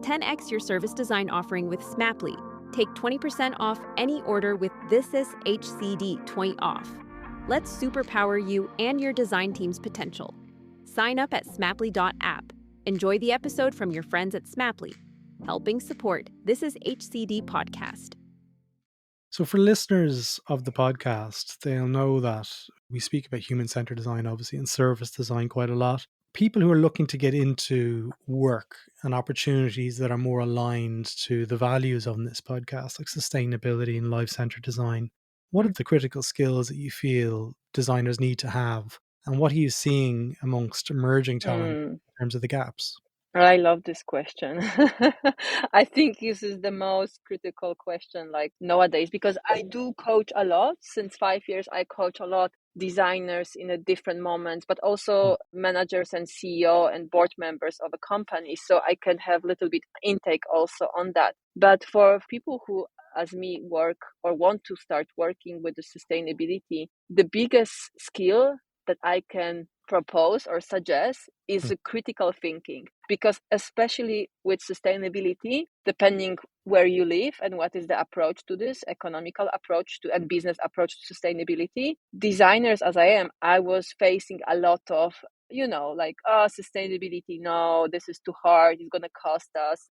10x your service design offering with Smaply. Take 20% off any order with This Is HCD 20 off. Let's superpower you and your design team's potential. Sign up at smaply.app. Enjoy the episode from your friends at Smaply, helping support This Is HCD podcast. So for listeners of the podcast, they'll know that we speak about human-centered design, obviously, and service design quite a lot. People who are looking to get into work and opportunities that are more aligned to the values on this podcast, like sustainability and life-centered design, what are the critical skills that you feel designers need to have? And what are you seeing amongst emerging talent in terms of the gaps? I love this question. I think this is the most critical question like nowadays because I do coach a lot. Since 5 years, I coach a lot designers in a different moments, but also managers and CEO and board members of a company. So I can have a little bit intake also on that. But for people who as me work or want to start working with the sustainability, the biggest skill that I can propose or suggest is the critical thinking, because especially with sustainability, depending where you live and what is the approach to this economical approach to and business approach to sustainability, designers as I am, I was facing a lot of like, sustainability, no, this is too hard, it's gonna cost us.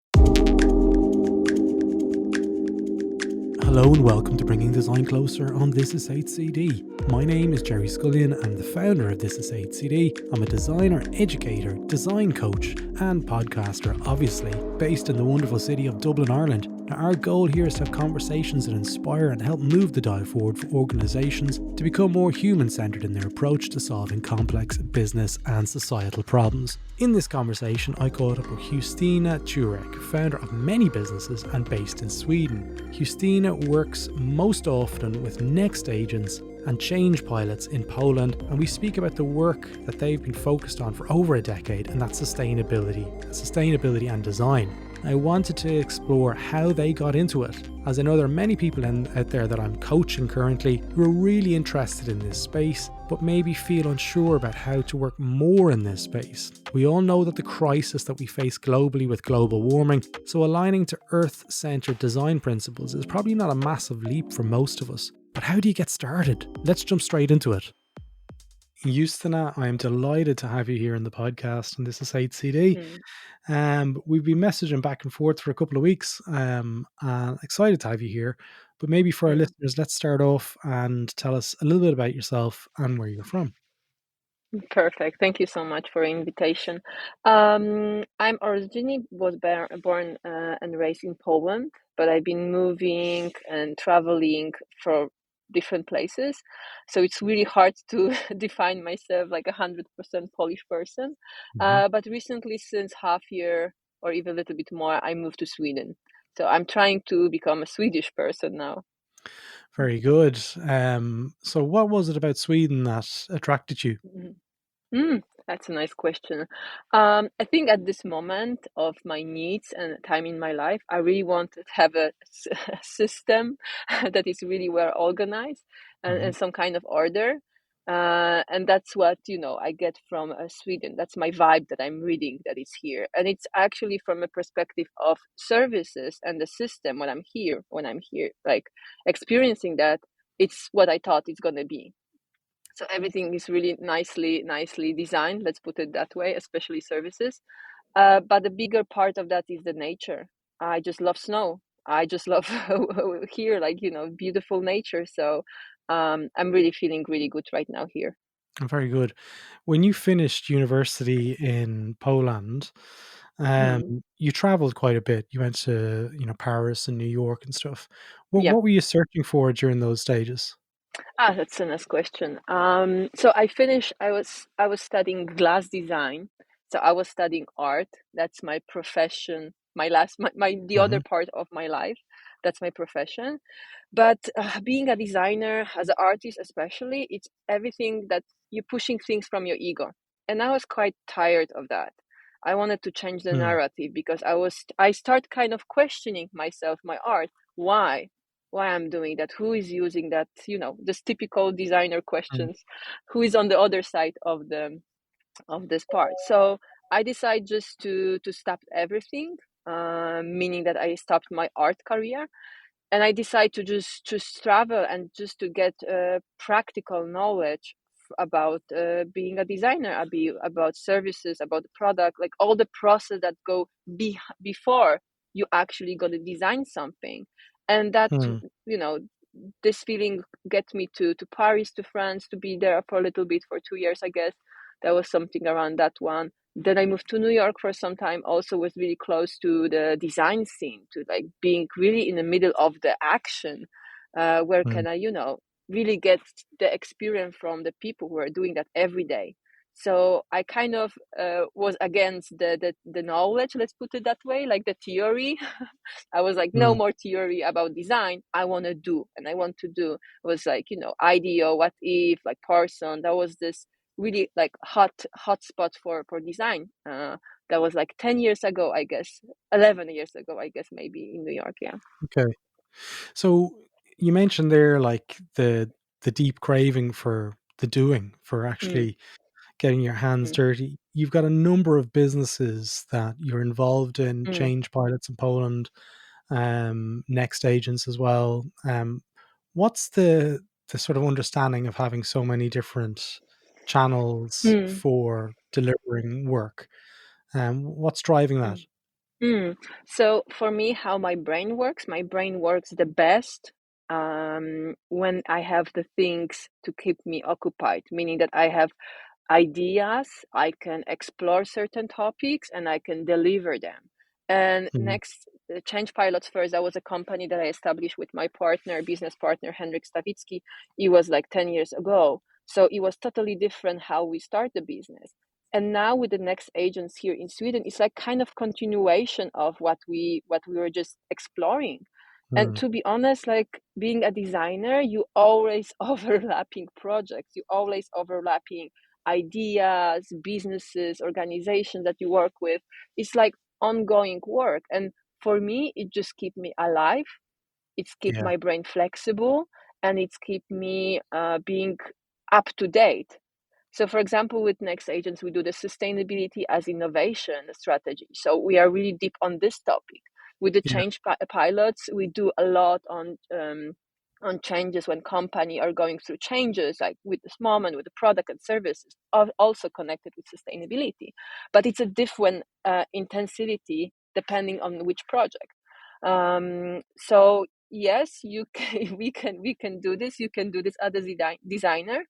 Hello and welcome to Bringing Design Closer on This Is HCD. My name is Gerry Scullion. I'm the founder of This Is HCD. I'm a designer, educator, design coach and podcaster, obviously, based in the wonderful city of Dublin, Ireland. Now, our goal here is to have conversations that inspire and help move the dial forward for organisations to become more human-centred in their approach to solving complex business and societal problems. In this conversation, I caught up with Justyna Turek, founder of many businesses and based in Sweden. Justyna works most often with next agents and change pilots in Poland, and we speak about the work that they've been focused on for over a decade, and that's sustainability and design. I wanted to explore how they got into it, as I know there are many people out there that I'm coaching currently who are really interested in this space, but maybe feel unsure about how to work more in this space. We all know that the crisis that we face globally with global warming, so aligning to Earth-centered design principles is probably not a massive leap for most of us. But how do you get started? Let's jump straight into it. Justyna, I am delighted to have you here in the podcast, and This Is HCD. We've been messaging back and forth for a couple of weeks, and excited to have you here. But maybe for our listeners, let's start off and tell us a little bit about yourself and where you're from. Perfect. Thank you so much for the invitation. I'm originally was born and raised in Poland, but I've been moving and traveling for different places. So it's really hard to define myself like 100% Polish person. But recently, since half year or even a little bit more, I moved to Sweden. So I'm trying to become a Swedish person now. Very good. So what was it about Sweden that attracted you? That's a nice question. I think at this moment of my needs and time in my life, I really want to have a system that is really well organized and some kind of order. And that's what, I get from Sweden. That's my vibe that I'm reading that is here. And it's actually from a perspective of services and the system when I'm here, like experiencing that, it's what I thought it's going to be. So everything is really nicely designed, let's put it that way, especially services. But the bigger part of that is the nature. I just love snow. I just love here, like, beautiful nature. So I'm really feeling really good right now here. Very good. When you finished university in Poland, you traveled quite a bit. You went to, Paris and New York and stuff. Yeah. What were you searching for during those stages? That's a nice question. So I finished. I was studying glass design. So I was studying art. That's my profession. The other part of my life. That's my profession. But being a designer, as an artist especially, it's everything that you're pushing things from your ego. And I was quite tired of that. I wanted to change the narrative because I start kind of questioning myself, my art. Why I'm doing that, who is using that, this typical designer questions, who is on the other side of this part. So I decided just to stop everything meaning that I stopped my art career, and I decided to just travel and just to get practical knowledge about being a designer, about services, about the product, like all the process that go before you actually gonna design something. And that, Hmm. you know, this feeling gets me to Paris, to France, to be there for a little bit, for 2 years, I guess. That was something around that one. Then I moved to New York for some time, also was really close to the design scene, to like being really in the middle of the action, where Hmm. can I, really get the experience from the people who are doing that every day. So I kind of was against the knowledge, let's put it that way, like the theory. I was like, no Hmm. more theory about design. I want to do, and I want to do. It was like, IDEO, what if, like Parson. That was this really like hot spot for design. That was like 10 years ago, I guess, 11 years ago, I guess, maybe in New York. Yeah. Okay. So you mentioned there like the deep craving for the doing, for Mm, actually getting your hands mm, dirty. You've got a number of businesses that you're involved in, mm, change pilots in Poland, next agents as well. What's the sort of understanding of having so many different channels mm, for delivering work? What's driving that? mm. So for me, how my brain works the best when I have the things to keep me occupied, meaning that I have ideas, I can explore certain topics, and I can deliver them. And Mm, next, Change Pilots First, that was a company that I established with my business partner, Henrik Stavitsky. It was like 10 years ago. So it was totally different how we start the business. And now with the next agents here in Sweden, it's like kind of continuation of what we were just exploring. And mm, to be honest, like being a designer, you always overlapping projects, you always overlapping ideas, businesses, organizations that you work with. It's like ongoing work. And for me, it just keep me alive. It's keep yeah, my brain flexible, and it's keep me being up to date. So, for example, with Next Agents, we do the sustainability as innovation strategy. So we are really deep on this topic. With the yeah, change pilots, we do a lot on changes when company are going through changes, like with this moment with the product and services, are also connected with sustainability. But it's a different intensity depending on which project. So yes, you can, we can do this. You can do this as a designer,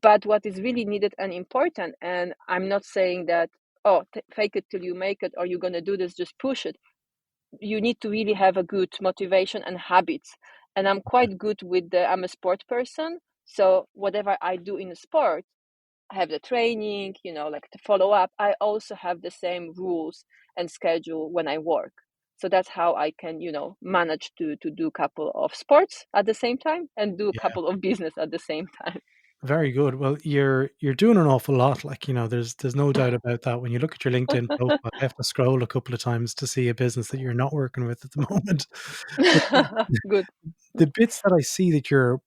but what is really needed and important, and I'm not saying that, oh, fake it till you make it, or you're going to do this, just push it. You need to really have a good motivation and habits. And I'm quite good with I'm a sport person. So whatever I do in a sport, I have the training, like to follow up. I also have the same rules and schedule when I work. So that's how I can, manage to do a couple of sports at the same time and do a yeah. couple of business at the same time. Very good. Well, you're doing an awful lot. Like, there's no doubt about that. When you look at your LinkedIn profile, I have to scroll a couple of times to see a business that you're not working with at the moment. But Good. the bits that I see that you're,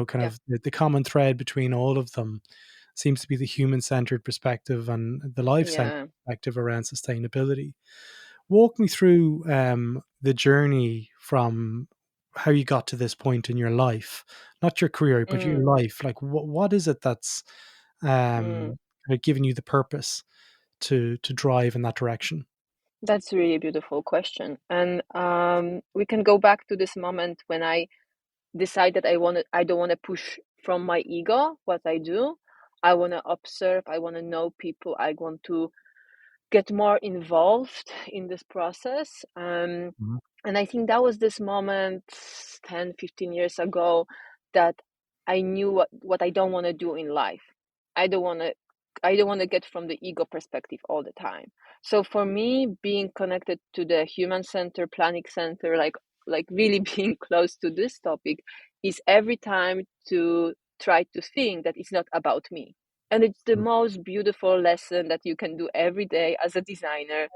kind Yeah. of the common thread between all of them seems to be the human-centered perspective and the life-centered Yeah. perspective around sustainability. Walk me through the journey from how you got to this point in your life, not your career, but your Mm, life. Like, what is it that's mm. kind of giving you the purpose to drive in that direction? That's really a beautiful question. And we can go back to this moment when I decided I don't want to push from my ego what I do. I want to observe, I want to know people, I want to get more involved in this process. Mhm. And I think that was this moment 10, 15 years ago that I knew what I don't want to do in life. I don't want to I don't want to get from the ego perspective all the time. So for me, being connected to the human center, planning center, like really being close to this topic is every time to try to think that it's not about me. And it's the most beautiful lesson that you can do every day as a designer.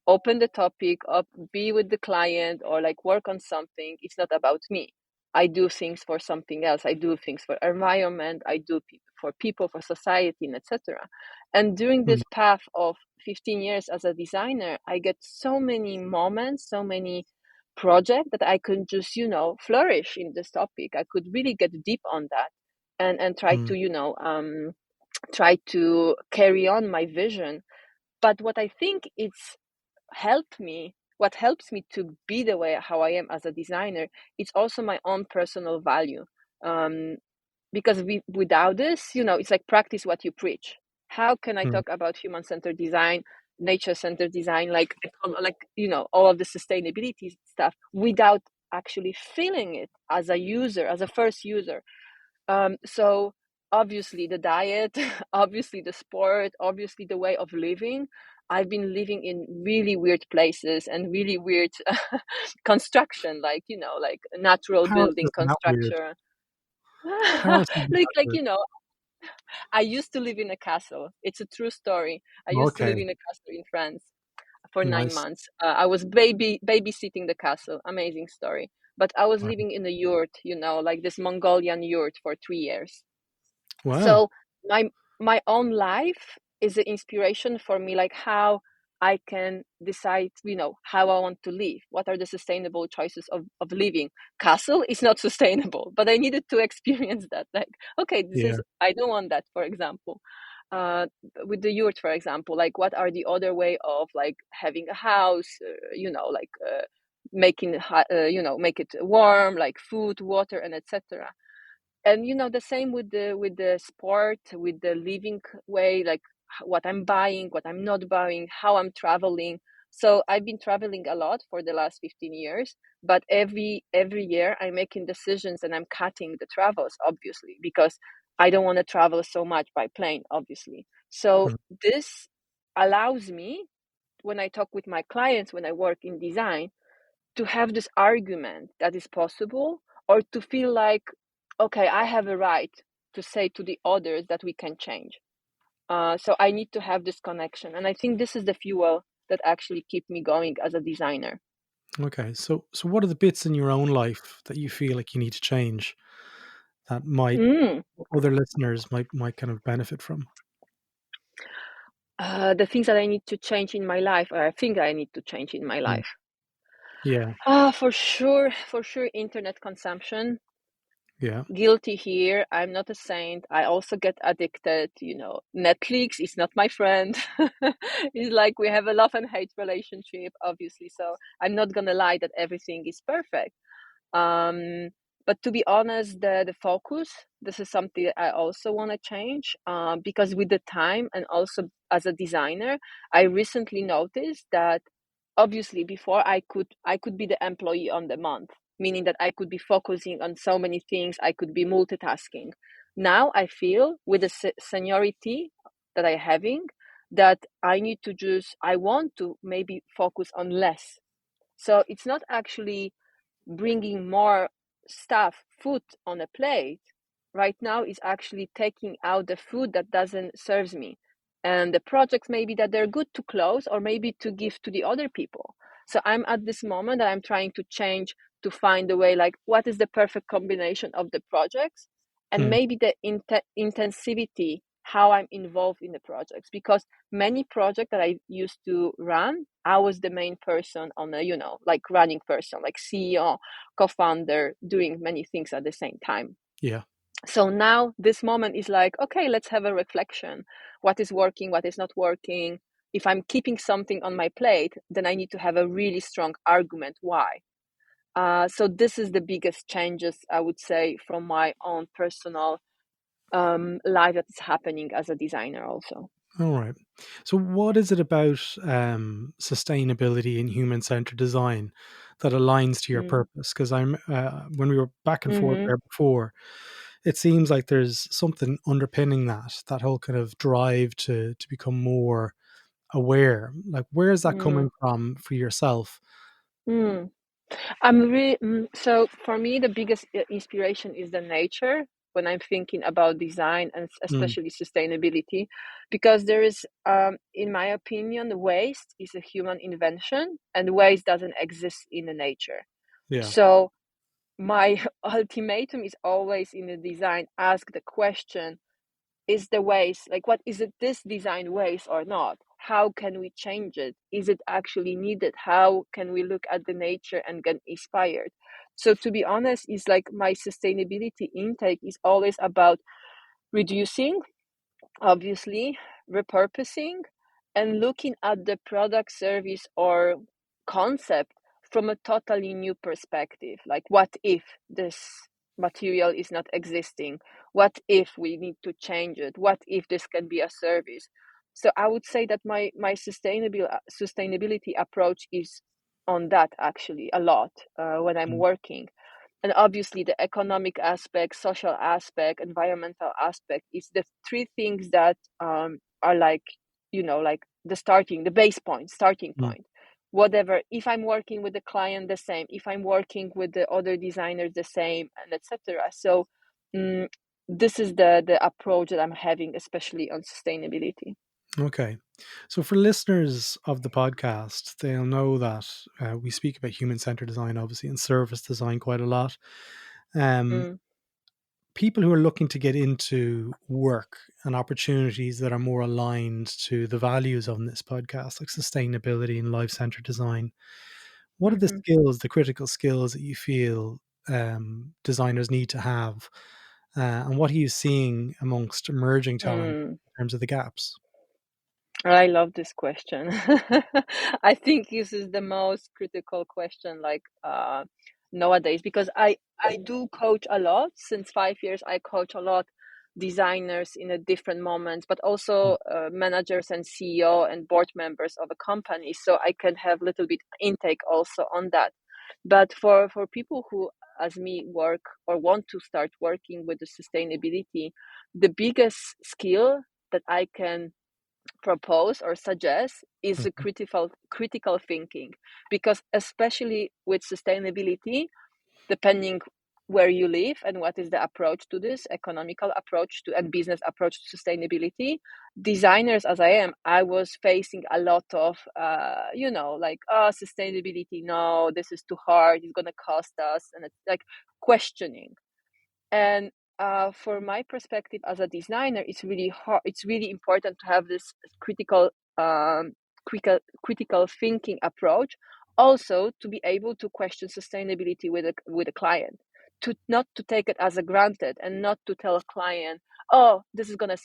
Open the topic up, be with the client, or like work on something. It's not about me. I do things for something else. I do things for environment. I do for people, for society, and etc. And during Mm. this path of 15 years as a designer, I get so many moments, so many projects that I could just, flourish in this topic. I could really get deep on that and try Mm. to, try to carry on my vision. But what I think what helps me to be the way how I am as a designer, it's also my own personal value. Um, because without this, it's like practice what you preach. How can I Mm. talk about human-centered design, nature-centered design, all of the sustainability stuff without actually feeling it as a user, as a first user? So obviously the diet, obviously the sport, obviously the way of living. I've been living in really weird places and really weird construction, like natural Paris building isn't that weird. construction. Paris isn't like that like weird. you know, I used to live in a castle. It's a true story. I used to live Okay, in a castle in France for nine nice. months. I was babysitting the castle. Amazing story. But I was Wow. living in a yurt, like this Mongolian yurt for 3 years. Wow. So my my own life is an inspiration for me, like how I can decide, how I want to live. What are the sustainable choices of living? Castle is not sustainable, but I needed to experience that. Like, okay, Yeah. I don't want that, for example. Uh, with the yurt, for example, like what are the other way of like having a house, make it warm, like food, water, and etc. And the same with the sport, with the living way, like what I'm buying, what I'm not buying, how I'm traveling. So I've been traveling a lot for the last 15 years, but every year I'm making decisions and I'm cutting the travels, obviously, because I don't want to travel so much by plane, obviously. So Mm. this allows me, when I talk with my clients, when I work in design, to have this argument that is possible, or to feel like, okay, I have a right to say to the others that we can change. So I need to have this connection, and I think this is the fuel that actually keep me going as a designer. Okay. So what are the bits in your own life that you feel like you need to change that might Mm. other listeners might kind of benefit from? The things that I need to change in my life, or I think I need to change in my Mm. life. Yeah. For sure, internet consumption. Yeah. Guilty here. I'm not a saint. I also get addicted. Netflix is not my friend. It's like we have a love and hate relationship, obviously. So I'm not gonna lie that everything is perfect. Um, but to be honest, the focus, this is something that I also want to change. Because with the time, and also as a designer, I recently noticed that obviously before I could be the employee on the month, meaning that I could be focusing on so many things, I could be multitasking. Now I feel with the seniority that I having, that I want to maybe focus on less. So it's not actually bringing more stuff, food on a plate. Right now is actually taking out the food that doesn't serves me, and the projects maybe that they're good to close, or maybe to give to the other people. So I'm at this moment that I'm trying to change, to find a way, like what is the perfect combination of the projects, and Mm. maybe the intensivity, how I'm involved in the projects. Because many projects that I used to run, I was the main person on a, like running person, like CEO, co-founder, doing many things at the same time. Yeah. So now this moment is like, okay, let's have a reflection. What is working, what is not working? If I'm keeping something on my plate, then I need to have a really strong argument why. So this is the biggest changes, I would say, from my own personal life that is happening as a designer also. All right. So what is it about sustainability and human-centered design that aligns to your Mm. purpose? Because when we were back and forth Mm-hmm. there before, it seems like there's something underpinning that whole kind of drive to become more aware. Like, where is that Mm. coming from for yourself? Mm. So for me, the biggest inspiration is the nature when I'm thinking about design, and Mm. especially sustainability, because there is, in my opinion, waste is a human invention, and waste doesn't exist in the nature. Yeah. So my ultimatum is always in the design, ask the question, is the waste, like what is it, this design waste or not? How can we change it? Is it actually needed? How can we look at the nature and get inspired? So to be honest, is like my sustainability intake is always about reducing, obviously, repurposing, and looking at the product, service, or concept from a totally new perspective. Like, what if this material is not existing? What if we need to change it? What if this can be a service? So I would say that my sustainability approach is on that actually a lot when I'm working. And obviously the economic aspect, social aspect, environmental aspect is the three things that are like, like the base point, starting Mm. point. Whatever, if I'm working with the client, the same. If I'm working with the other designers, the same, and etc. So um, this is the approach that I'm having, especially on sustainability. Okay. So for listeners of the podcast, they'll know that we speak about human-centered design, obviously, and service design quite a lot. Um, Mm, People who are looking to get into work and opportunities that are more aligned to the values on this podcast, like sustainability and life-centered design, what are the mhm. skills, the critical skills that you feel designers need to have? And what are you seeing amongst emerging talent Mm. in terms of the gaps? I love this question. I think this is the most critical question, like nowadays, because I do coach a lot. Since 5 years, I coach a lot designers in a different moments, but also managers and CEO and board members of a company. So I can have little bit intake also on that. But for people who, as me, work or want to start working with the sustainability, the biggest skill that I can propose or suggest is a Mhm. critical thinking, because especially with sustainability, depending where you live and what is the approach to this economical approach to and business approach to sustainability, designers as I am, I was facing a lot of like, oh, sustainability, no, this is too hard, it's going to cost us, and it's like questioning. And for my perspective as a designer, it's really hard. It's really important to have this critical, critical thinking approach. Also, to be able to question sustainability with a client, to not to take it as a granted, and not to tell a client, "Oh, this is gonna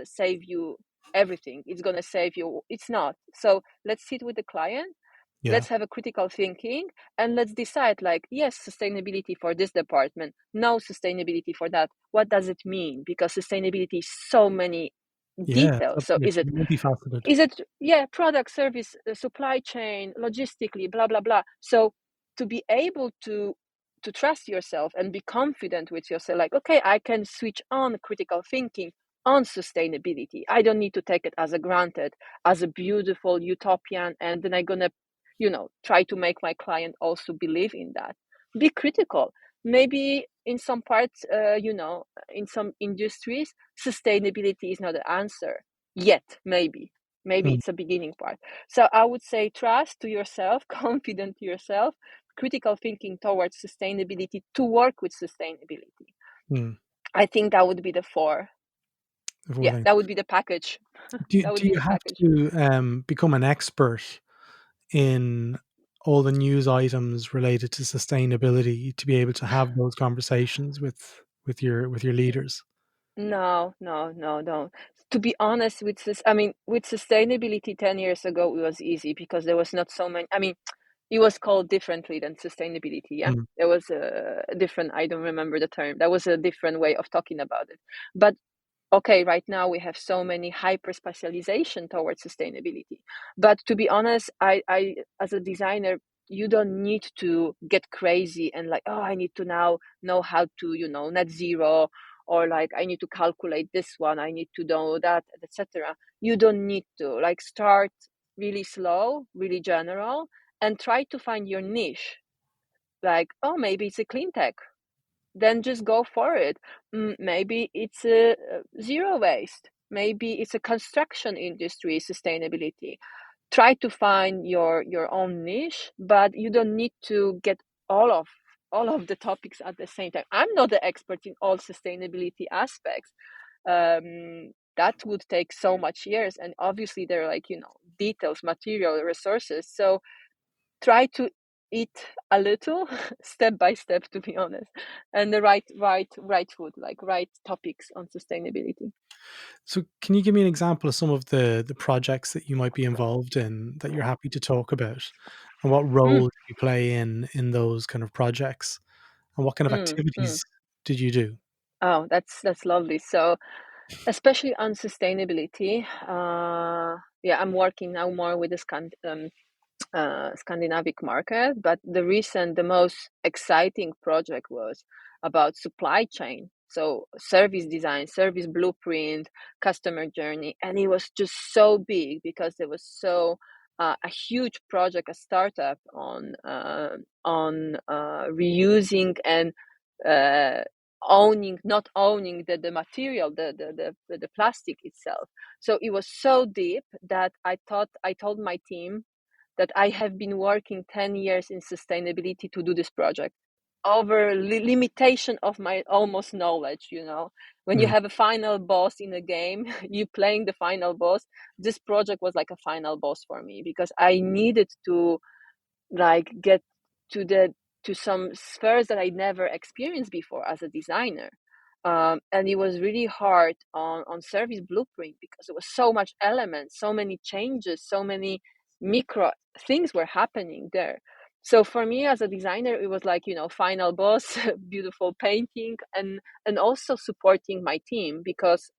save you everything. It's gonna save you." It's not. So let's sit with the client, Yeah. let's have a critical thinking, and let's decide, like, yes, sustainability for this department, no sustainability for that. What does it mean? Because sustainability is so many Yeah. details. So is it, Multifaceted. yeah, product, service, supply chain, logistically, blah blah blah. So to be able to trust yourself and be confident with yourself, like, okay, I can switch on critical thinking on sustainability. I don't need to take it as a granted, as a beautiful utopian, and then I'm gonna, try to make my client also believe in that. Be critical. Maybe in some parts, in some industries, sustainability is not the answer yet. Maybe Mm, it's a beginning part. So I would say trust to yourself, confident to yourself, critical thinking towards sustainability, to work with sustainability. mm. I think that would be the four. Yeah, Avoiding. that would be the package. That would Do be you the have package. to become an expert in all the news items related to sustainability to be able to have those conversations with your leaders? No, no, no, no. To be honest, with this, I mean, with sustainability 10 years ago, it was easy because there was not so many. I mean, it was called differently than sustainability. Yeah, Mm, there was a different. I don't remember the term. That was a different way of talking about it. But okay, right now we have so many hyper specialization towards sustainability. But to be honest, I as a designer, you don't need to get crazy and like, oh, I need to now know how to, net zero, or like I need to calculate this one, I need to know that, etc. You don't need to, like, start really slow, really general, and try to find your niche. Like, oh, maybe it's a clean tech, then just go for it. Maybe it's a zero waste. Maybe it's a construction industry sustainability. Try to find your own niche, but you don't need to get all of the topics at the same time. I'm not the expert in all sustainability aspects, that would take so much years, and obviously there are like, details, material, resources. So try to eat a little step by step, to be honest, and the right food, like right topics on sustainability. So, can you give me an example of some of the projects that you might be involved in that you're happy to talk about, and what Mm, role did you play in those kind of projects, and what kind of mm, mm. activities did you do? Oh, that's lovely. So especially on sustainability, yeah, I'm working now more with the Scandinavic market, but the most exciting project was about supply chain. So service design, service blueprint, customer journey, and it was just so big because there was a huge project, a startup on reusing and uh, not owning the material, the plastic itself. So it was so deep that I told my team that I have been working 10 years in sustainability to do this project over limitation of my almost knowledge. When you Mm, have a final boss in a game, you playing the final boss. This project was like a final boss for me because I needed to like get to the to some spheres that I never experienced before as a designer. And it was really hard on service blueprint because there was so much elements, so many changes, so many micro things were happening there. So for me as a designer, it was like, final boss, beautiful painting, and also supporting my team because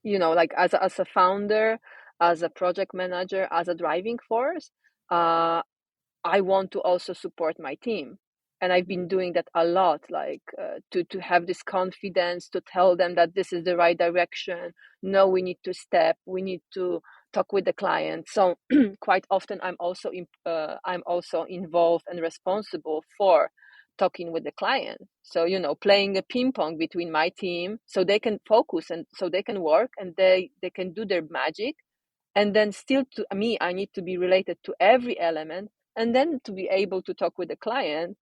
like as a founder, as a project manager, as a driving force, uh, I want to also support my team. And I've been doing that a lot, like to have this confidence, to tell them that this is the right direction. No, we need to step. We need to talk with the client. So quite often, I'm also involved and responsible for talking with the client. So playing a ping pong between my team, so they can focus and so they can work and they can do their magic, and then still to me I need to be related to every element, and then to be able to talk with the client,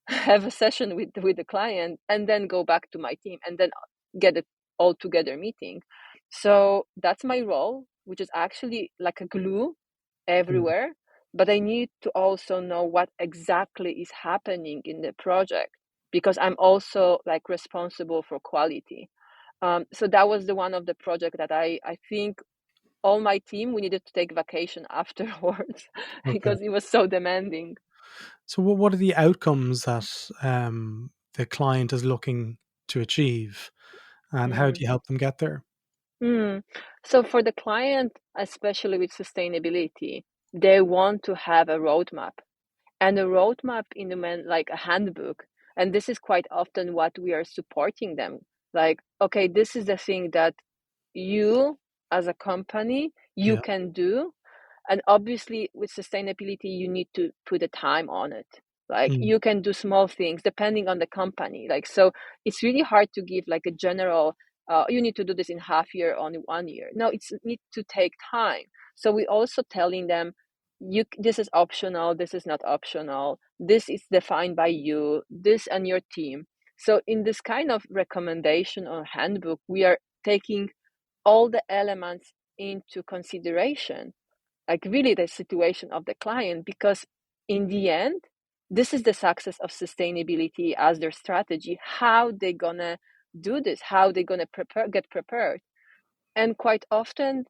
have a session with the client, and then go back to my team and then get it all together meeting. So that's my role, which is actually like a glue mm, everywhere, but I need to also know what exactly is happening in the project because I'm also like responsible for quality. So that was the one of the project that I think all my team, we needed to take vacation afterwards okay. because it was so demanding. So, what are the outcomes that the client is looking to achieve, and how do Mm. you help them get there? Mm. So for the client, especially with sustainability, they want to have a roadmap, and a roadmap in the like a handbook. And this is quite often what we are supporting them. Like, okay, this is the thing that you as a company you Yeah. can do. And obviously with sustainability you need to put a time on it. Like Mm, you can do small things depending on the company, like, so it's really hard to give like a general you need to do this in half year, only 1 year. No, it's need to take time. So we also telling them, this is optional, this is not optional, this is defined by you, this and your team. So in this kind of recommendation or handbook, we are taking all the elements into consideration, like really the situation of the client, because in the end, this is the success of sustainability as their strategy. How they gonna do this, how they gonna get prepared. And quite often,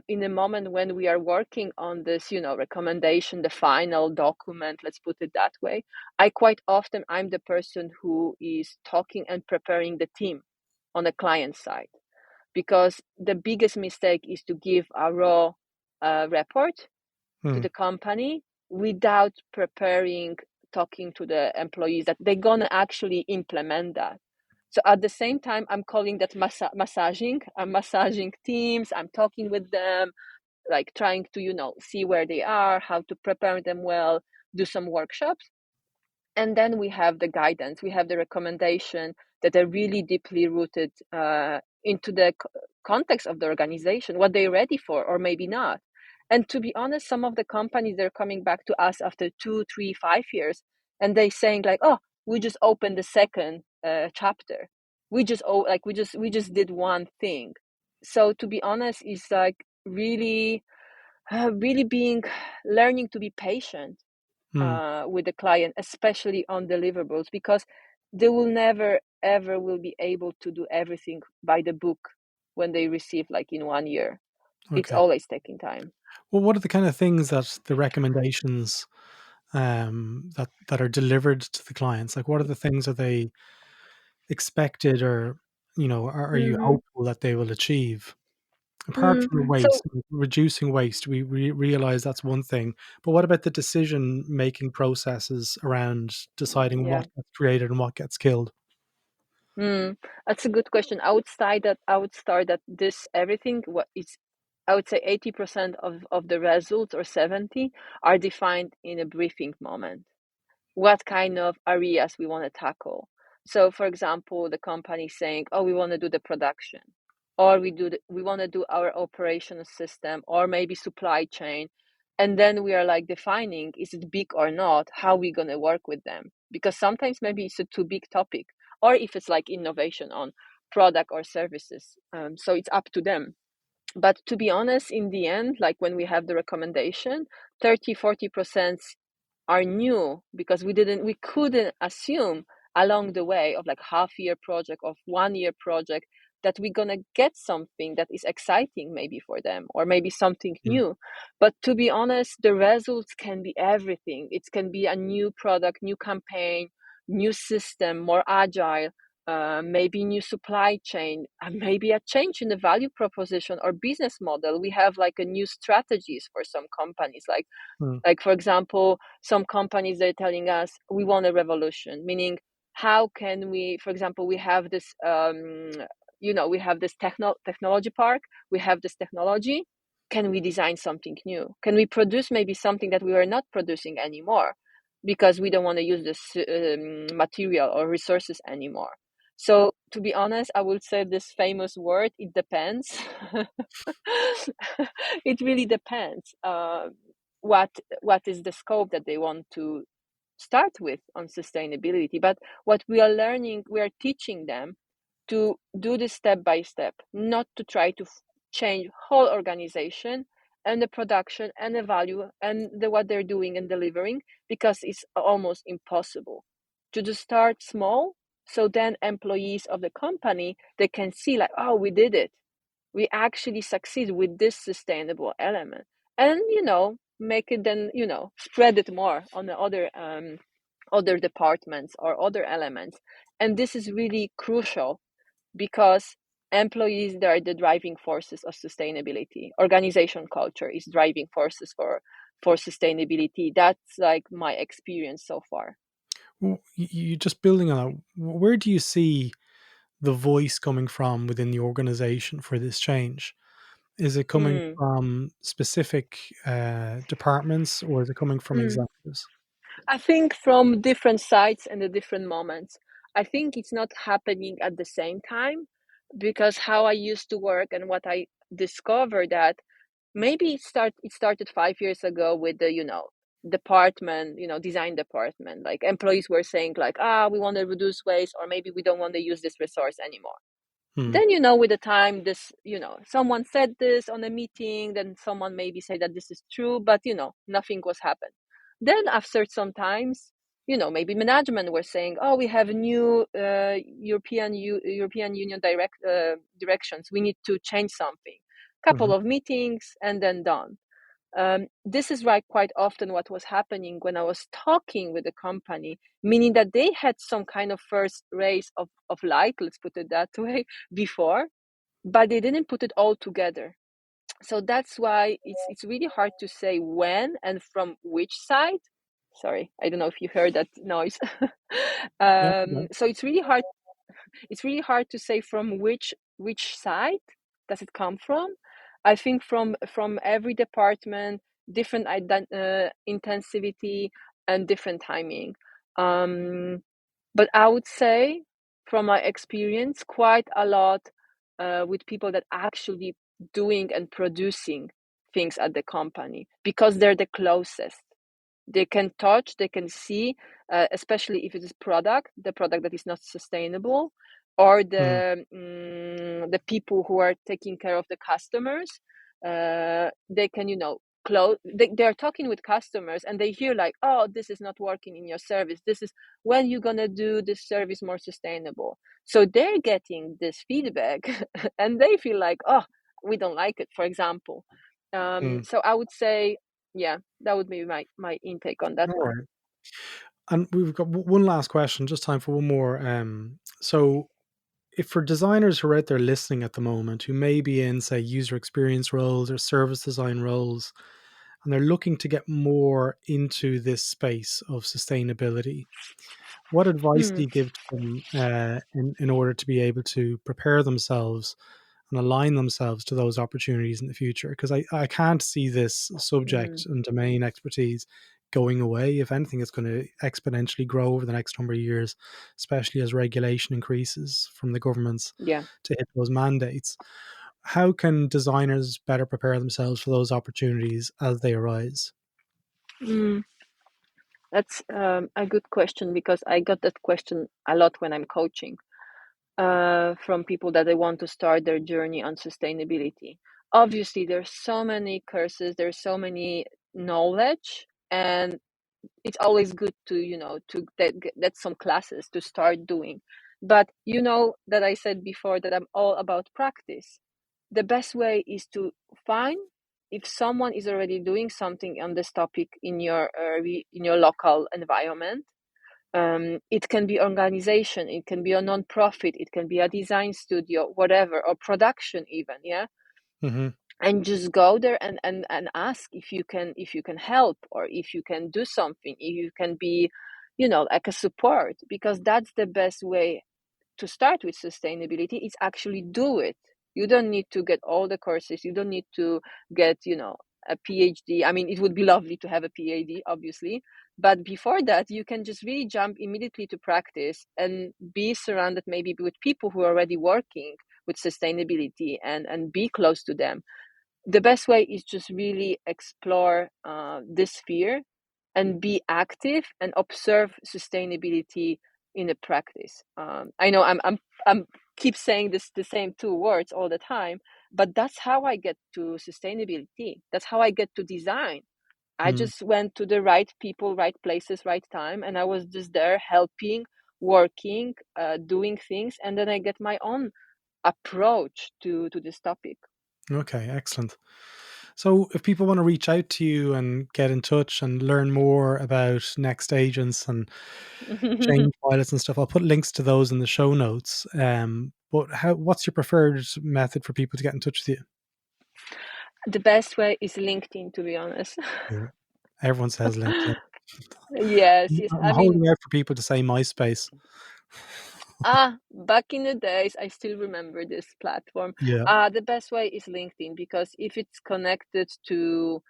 in a moment when we are working on this, recommendation, the final document, let's put it that way, I'm the person who is talking and preparing the team on the client side, because the biggest mistake is to give a raw report to mm, the company without preparing, talking to the employees that they're gonna actually implement that. So at the same time, I'm calling that massaging. I'm massaging teams. I'm talking with them, like trying to see where they are, how to prepare them well, do some workshops. And then we have the guidance, we have the recommendation that are really deeply rooted into the context of the organization, what they're ready for or maybe not. And to be honest, some of the companies, they're coming back to us after 2, 3, 5 years, and they saying like, oh, we just opened the second chapter. we just did one thing. So to be honest, it's like really really being learning to be patient Hmm. with the client, especially on deliverables, because they will never ever will be able to do everything by the book when they receive like in 1 year. It's Okay. always taking time. Well, what are the kind of things that the recommendations that are delivered to the clients? Like, what are the things that they expected, or are you Mm-hmm. hopeful that they will achieve? Apart from the So waste, like reducing waste, we realize that's one thing. But what about the decision making processes around deciding yeah. what gets created and what gets killed? Mm, that's a good question. I would start that this everything what is I would say 80% of the results or 70 are defined in a briefing moment. What kind of areas we want to tackle. So, for example, the company saying, "Oh, we want to do the production, or we want to do our operational system, or maybe supply chain," and then we are like defining is it big or not? How we gonna work with them? Because sometimes maybe it's a too big topic, or if it's like innovation on product or services. So it's up to them. But to be honest, in the end, like when we have the recommendation, 30-40% are new because we couldn't assume along the way of like half-year project of 1 year project that we're gonna get something that is exciting maybe for them or maybe something Mm, new. But to be honest, the results can be everything. It can be a new product, new campaign, new system, more agile, maybe new supply chain, maybe a change in the value proposition or business model. We have like a new strategies for some companies, mm, like for example, some companies they're telling us we want a revolution, meaning how can we, for example, we have this we have this technology park, we have this technology. Can we design something new? Can we produce maybe something that we are not producing anymore because we don't want to use this material or resources anymore? So to be honest, I would say this famous word, it depends. It really depends. What is the scope that they want to start with on sustainability. But what we are learning, we are teaching them to do this step by step, not to try to change whole organization and the production and the value and what they're doing and delivering, because it's almost impossible. To just start small, so then employees of the company, they can see like, oh, we did it, we actually succeed with this sustainable element, and make it then spread it more on the other departments or other elements. And this is really crucial because employees, they are the driving forces of sustainability. Organization culture is driving forces for sustainability. That's like my experience so far. You just building on that, where do you see the voice coming from within the organization for this change? Is it coming Mm. from specific departments, or is it coming from Mm. executives? I think from different sides and the different moments. I think it's not happening at the same time, because how I used to work and what I discovered that maybe it started 5 years ago with the department, design department. Like employees were saying like, we want to reduce waste, or maybe we don't want to use this resource anymore. Hmm. Then with the time, this someone said this on a meeting, then someone maybe say that this is true, but nothing was happened. Then after some times, maybe management were saying, oh, we have new European Union directions, we need to change something. Mhm. Couple of meetings and then done. This is right quite often what was happening when I was talking with the company, meaning that they had some kind of first rays of light, let's put it that way, before, but they didn't put it all together. So that's why it's really hard to say when and from which side. Sorry, I don't know if you heard that noise. Yeah, yeah. So it's really hard to say from which side does it come from. I think from every department, different intensivity and different timing. um, but I would say from my experience, quite a lot with people that actually doing and producing things at the company, because they're the closest. They can touch, they can see, especially if it is the product that is not sustainable. or the people who are taking care of the customers. They can, they're talking with customers and they hear like, oh, this is not working in your service, this is when you're gonna do this service more sustainable. So they're getting this feedback and they feel like, oh, we don't like it, for example. So I would say, yeah, that would be my intake on that All one. right. And we've got one last question, just time for one more. So if for designers who are out there listening at the moment, who may be in, say, user experience roles or service design roles, and they're looking to get more into this space of sustainability, what advice do you give to them in order to be able to prepare themselves and align themselves to those opportunities in the future? Because I can't see this subject and domain expertise going away. If anything, it's going to exponentially grow over the next number of years, especially as regulation increases from the governments Yeah. to hit those mandates. How can designers better prepare themselves for those opportunities as they arise? That's a good question, because I got that question a lot when I'm coaching from people that they want to start their journey on sustainability. Obviously, there's so many courses, there's so many knowledge, and it's always good to get some classes to start doing. But that I said before that I'm all about practice. The best way is to find if someone is already doing something on this topic in your local environment. It can be organization, it can be a non-profit, it can be a design studio, whatever, or production even, yeah. Mm-hmm. And just go there and ask if you can help, or if you can do something, if you can be like a support, because that's the best way to start with sustainability. Is actually do it. You don't need to get all the courses, you don't need to get a PhD. I mean, it would be lovely to have a PhD, obviously, but before that you can just really jump immediately to practice and be surrounded maybe with people who are already working with sustainability, and be close to them. The best way is just really explore this sphere and be active and observe sustainability in a practice. I know I'm keep saying the same two words all the time, but that's how I get to sustainability. That's how I get to design. I just went to the right people, right places, right time, and I was just there helping, working, doing things, and then I get my own approach to this topic. Okay, excellent. So if people want to reach out to you and get in touch and learn more about next agents and change pilots and stuff, I'll put links to those in the show notes. But what's your preferred method for people to get in touch with you? The best way is LinkedIn, to be honest. Yeah. Everyone says LinkedIn. Yes, yes. I'm I mean, holding out for people to say MySpace. back in the days, I still remember this platform. Yeah. The best way is LinkedIn, because if it's connected to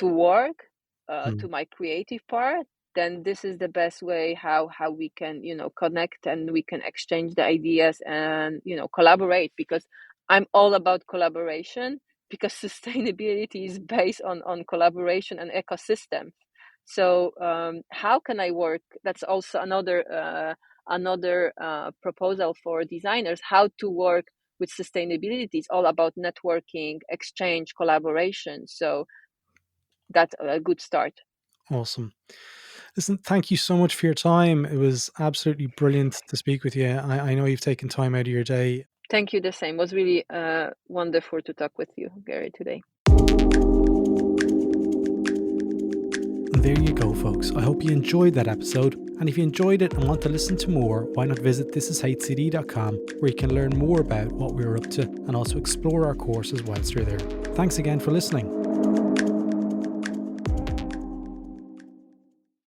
work, to my creative part, then this is the best way how we can connect, and we can exchange the ideas and collaborate, because I'm all about collaboration, because sustainability is based on collaboration and ecosystem. So how can I work? That's also another proposal for designers, how to work with sustainability. It's all about networking, exchange, collaboration. So that's a good start. Awesome. Listen, thank you so much for your time. It was absolutely brilliant to speak with you. I know you've taken time out of your day. Thank you. The same. It was really wonderful to talk with you, Gerry, today. And there you go, folks. I hope you enjoyed that episode. And if you enjoyed it and want to listen to more, why not visit thisishcd.com, where you can learn more about what we're up to and also explore our courses whilst you're there. Thanks again for listening.